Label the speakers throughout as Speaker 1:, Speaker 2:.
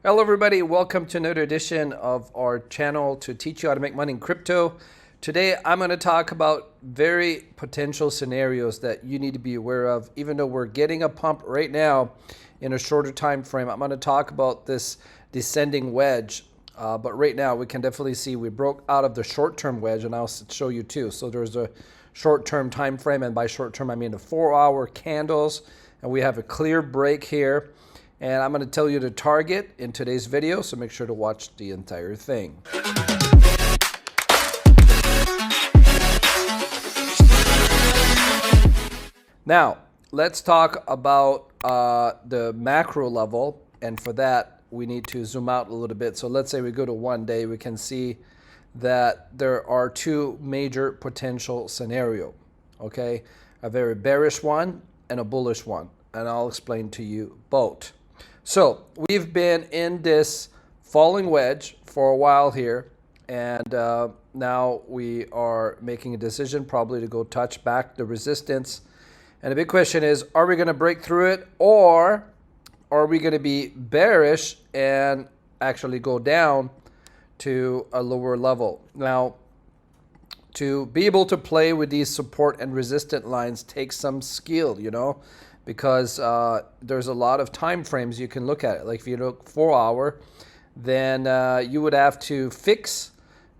Speaker 1: Hello everybody, welcome to another edition of our channel to teach you how to make money in crypto. Today I'm going to talk about very potential scenarios that you need to be aware of. Even though we're getting a pump right now in a shorter time frame, I'm going to talk about this descending wedge. But right now we can definitely see we broke out of the short-term wedge, and I'll show you too. So there's a short-term time frame, and by short-term I mean the 4-hour candles, and we have a clear break here. And I'm going to tell you the target in today's video, so make sure to watch the entire thing. Now, let's talk about the macro level, and for that, we need to zoom out a little bit. So let's say we go to 1 day, we can see that there are two major potential scenarios, okay? A very bearish one and a bullish one, and I'll explain to you both. So we've been in this falling wedge for a while here, and now we are making a decision probably to go touch back the resistance. And the big question is, are we going to break through it, or are we going to be bearish and actually go down to a lower level? Now, to be able to play with these support and resistance lines takes some skill, you know, because there's a lot of time frames you can look at it. Like if you look 4-hour, then you would have to fix,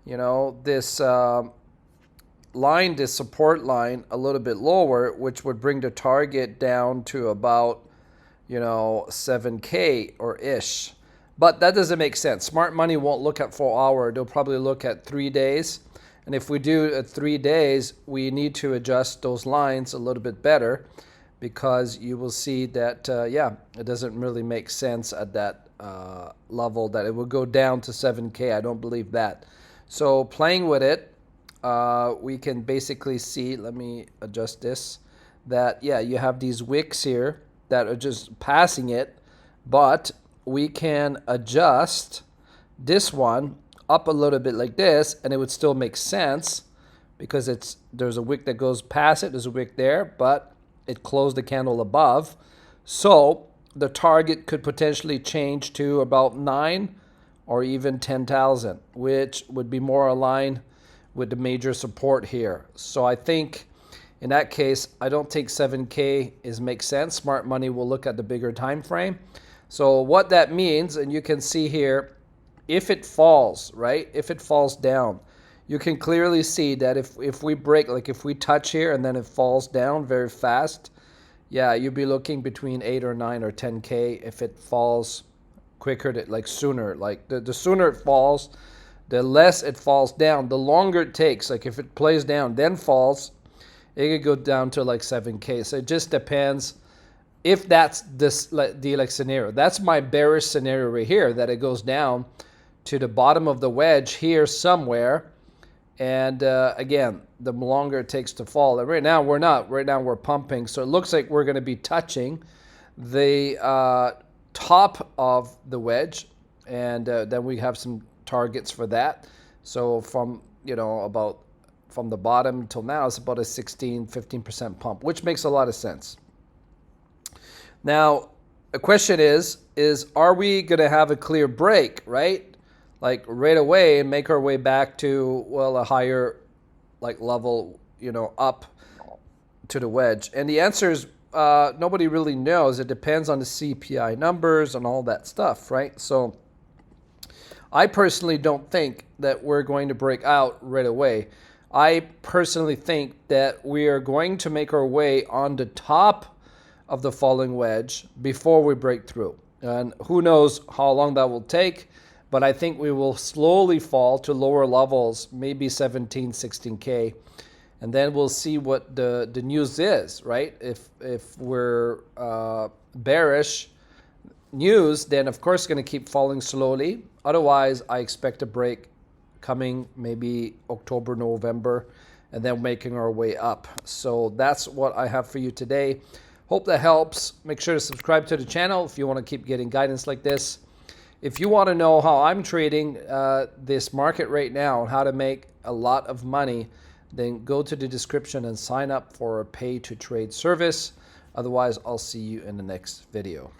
Speaker 1: you know, this line, this support line a little bit lower, which would bring the target down to about, you know, 7K or ish. But that doesn't make sense. Smart money won't look at 4-hour. They'll probably look at 3 days. And if we do at 3 days, we need to adjust those lines a little bit better, because you will see that, yeah, it doesn't really make sense at that level that it will go down to 7K. I don't believe that. So playing with it, we can basically see, let me adjust this, that, yeah, you have these wicks here that are just passing it, but we can adjust this one up a little bit like this, and it would still make sense because there's a wick that goes past it, there's a wick there, but it closed the candle above. So the target could potentially change to about 9 or even 10,000, which would be more aligned with the major support here. So I think in that case, I don't think 7K makes sense. Smart money will look at the bigger time frame. So what that means, and you can see here, if it falls, right? If it falls down, you can clearly see that if we break, like if we touch here and then it falls down very fast, yeah, you'd be looking between 8 or 9 or 10K. If it falls quicker, like sooner, like the sooner it falls, the less it falls down, the longer it takes. Like if it plays down, then falls, it could go down to like 7K. So it just depends if that's the scenario. That's my bearish scenario right here, that it goes down to the bottom of the wedge here somewhere. And again, the longer it takes to fall. And right now we're not. Right now we're pumping. So it looks like we're going to be touching the top of the wedge. And then we have some targets for that. So from, you know, about from the bottom till now, it's about a 15% pump, which makes a lot of sense. Now, the question is are we going to have a clear break, right? Like right away and make our way back to, well, a higher like level, you know, up to the wedge? And the answer is nobody really knows. It depends on the CPI numbers and all that stuff, right? So I personally don't think that we're going to break out right away. I personally think that we are going to make our way on the top of the falling wedge before we break through. And who knows how long that will take. But I think we will slowly fall to lower levels, maybe 17, 16K. And then we'll see what the news is, right? If we're bearish news, then of course it's going to keep falling slowly. Otherwise, I expect a break coming maybe October, November, and then making our way up. So that's what I have for you today. Hope that helps. Make sure to subscribe to the channel if you want to keep getting guidance like this. If you want to know how I'm trading this market right now and how to make a lot of money, then go to the description and sign up for a pay-to-trade service. Otherwise, I'll see you in the next video.